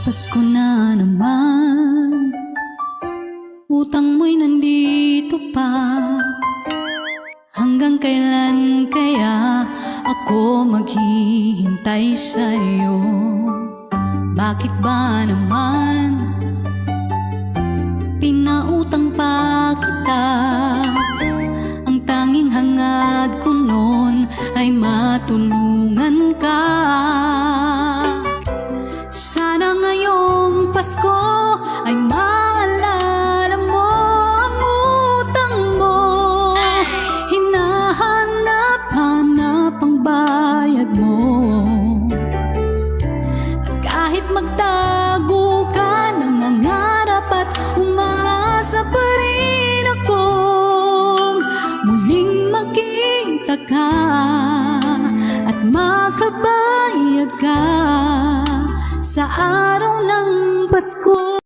Pasko na naman, utang mo'y nandito pa. Hanggang kailan kaya ako maghihintay sa'yo? Bakit ba naman pinautang pa kita? Ang tanging hangad ko noon ay matulungan ka. Sana ngayong Pasko ay maalala mo ang utang mo. Hinahanap-hanap ang bayad mo. At kahit magtago ka, nangangarap at umaasa pa rin akong muling makita ka at makabayad ka sa araw ng Pasko.